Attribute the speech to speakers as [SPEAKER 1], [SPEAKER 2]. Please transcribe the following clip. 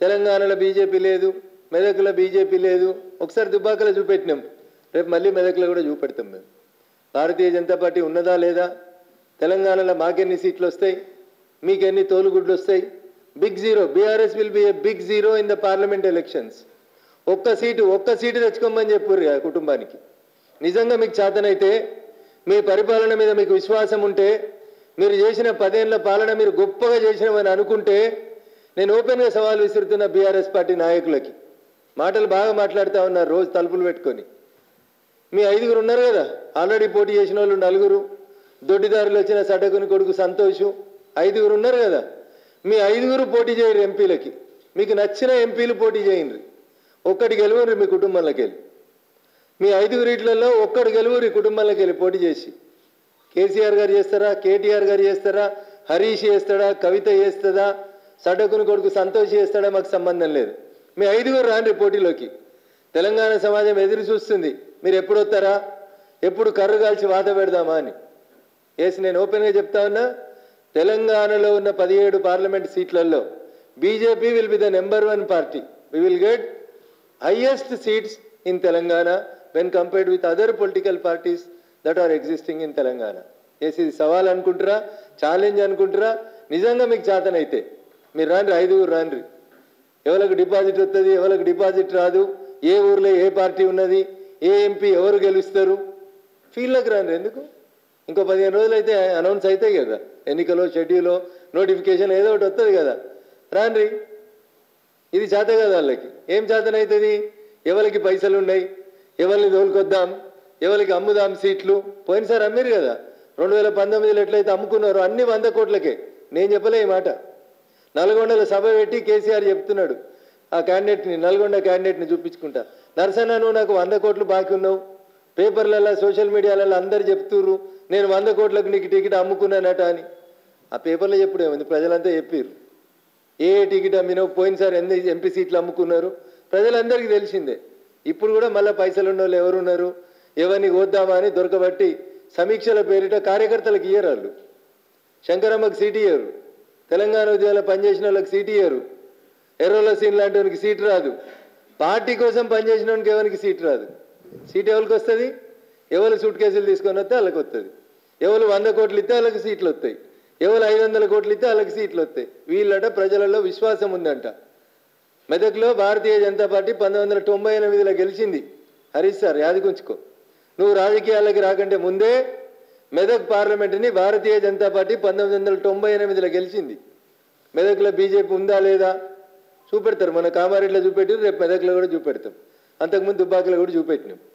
[SPEAKER 1] తెలంగాణలో బీజేపీ లేదు, మెదక్లో బీజేపీ లేదు. ఒకసారి దుబ్బాకలో చూపెట్టినాం, రేపు మళ్ళీ మెదక్లో కూడా చూపెడతాం. మేము భారతీయ జనతా పార్టీ ఉన్నదా లేదా, తెలంగాణలో మాకెన్ని సీట్లు వస్తాయి, మీకెన్ని తోలుగుడ్లు వస్తాయి. Big zero. BRS will be a big zero in the parliament elections. ఒక్క సీటు తెచ్చుకోమని చెప్పుర్రు ఆ కుటుంబానికి. నిజంగా మీకు చేతనైతే, మీ పరిపాలన మీద మీకు విశ్వాసం ఉంటే, మీరు చేసిన 10 ఏళ్ల పాలన మీరు గొప్పగా చేసినామని అనుకుంటే, నేను ఓపెన్గా సవాల్ విసురుతున్న బీఆర్ఎస్ పార్టీ నాయకులకి. మాటలు బాగా మాట్లాడుతూ ఉన్నారు రోజు తలుపులు పెట్టుకొని. మీ 5గురు ఉన్నారు కదా, ఆల్రెడీ పోటీ చేసిన వాళ్ళు 4. దొడ్డిదారులు వచ్చిన సడకుని కొడుకు సంతోషు 5గురు ఉన్నారు కదా. మీ 5గురు పోటీ చేయరు ఎంపీలకి. మీకు నచ్చిన ఎంపీలు పోటీ చేయండి. ఒక్కటి గెలువురు మీ కుటుంబంలోకి వెళ్ళి. మీ 5గురిట్లలో ఒక్కడు గెలువురు కుటుంబంలోకి వెళ్ళి పోటీ చేసి. కేసీఆర్ గారు చేస్తారా, కేటీఆర్ గారు చేస్తారా, హరీష్ చేస్తాడా, కవిత చేస్తుందా, సడకుని కొడుకు సంతోష్ చేస్తాడా, మాకు సంబంధం లేదు. మీ 5గురు రాండి పోటీలోకి. తెలంగాణ సమాజం ఎదురు చూస్తుంది. మీరు ఎప్పుడు వస్తారా, ఎప్పుడు కర్రు కాల్చి వాత పెడదామా అని. నేను ఓపెన్గా చెప్తా ఉన్నా, తెలంగాణలో ఉన్న 17 పార్లమెంట్ సీట్లలో BJP will be the number 1 party. We will get highest seats in Telangana when compared with other political parties that are existing in Telangana. ఇది సవాల్ అనుకుంటారా, ఛాలెంజ్ అనుకుంటారా? నిజంగా మీకు చేతనైతే మీరు రాండి, 5గురు రాండి. ఎవరికి డిపాజిట్ వస్తుంది, ఎవరికి డిపాజిట్ రాదు, ఏ ఊర్లో ఏ పార్టీ ఉన్నది, ఏ ఎంపీ ఎవరు గెలుస్తారు, ఫీల్డ్లోకి రాండి. ఎందుకు? ఇంకో 15 రోజులు అయితే అనౌన్స్ అవుతాయి కదా, ఎన్నికలో షెడ్యూలో నోటిఫికేషన్ ఏదో ఒకటి వస్తుంది కదా. రాండి. ఇది చేత కదా వాళ్ళకి. ఏం చేతనవుతుంది? ఎవరికి పైసలు ఉన్నాయి, ఎవరిని తోలుకొద్దాం, ఎవరికి అమ్ముదాం సీట్లు. పోయినసారి అమ్మిరు కదా, 2019లో ఎట్లయితే అమ్ముకున్నారో అన్ని 100 కోట్లకే. నేను చెప్పలే ఈ మాట. నల్గొండలో సభ పెట్టి కేసీఆర్ చెప్తున్నాడు, ఆ క్యాండిడేట్ని, నల్గొండ క్యాండిడేట్ని చూపించుకుంటా, నరసన్న నువ్వు నాకు 100 కోట్లు బాకీ ఉన్నావు, పేపర్లలో సోషల్ మీడియాలలో అందరు చెప్తుర్రు నేను 100 కోట్లకు నీకు టికెట్ అమ్ముకున్నానట అని. ఆ పేపర్లో చెప్పుడు ఏముంది, ప్రజలంతా చెప్పారు. ఏ టికెట్ అమ్మినావు, పోయినసారి ఎంపీ సీట్లు అమ్ముకున్నారు, ప్రజలందరికీ తెలిసిందే. ఇప్పుడు కూడా మళ్ళీ పైసలు ఉన్న వాళ్ళు ఎవరున్నారు, ఎవరిని కోద్దామా అని దొరకబట్టి సమీక్షల పేరిట కార్యకర్తలకు ఇయ్యరు. వాళ్ళు శంకరమ్మకి సీటు ఇయ్యరు, తెలంగాణ ఉద్యమంలో పనిచేసిన వాళ్ళకి సీటు ఇయ్యరు, ఎర్రోల సీన్ లాంటి వానికి సీటు రాదు, పార్టీ కోసం పనిచేసిన వానికి ఎవరికి సీటు రాదు. సీటు ఎవరికి వస్తుంది? ఎవరు సూట్ కేసులు తీసుకొని వస్తే వాళ్ళకి వస్తుంది. ఎవరు 100 కోట్లు ఇస్తే వాళ్ళకి సీట్లు వస్తాయి, ఎవరు 500 కోట్లు ఇస్తే వాళ్ళకి సీట్లు వస్తాయి. వీళ్ళట ప్రజలలో విశ్వాసం ఉందంట. మెదక్లో భారతీయ జనతా పార్టీ 1998లో గెలిచింది. హరీష్ సార్ యాదిగుంచుకో, నువ్వు రాజకీయాలకి రాకంటే ముందే మెదక్ పార్లమెంటుని భారతీయ జనతా పార్టీ 1998లో గెలిచింది. మెదక్లో బీజేపీ ఉందా లేదా చూపెడతారు. మన కామారెడ్డిలో చూపెట్టారు, రేపు మెదక్లో కూడా చూపెడతాం. అంతకుముందు దుబ్బాకలో కూడా చూపెట్టినాం.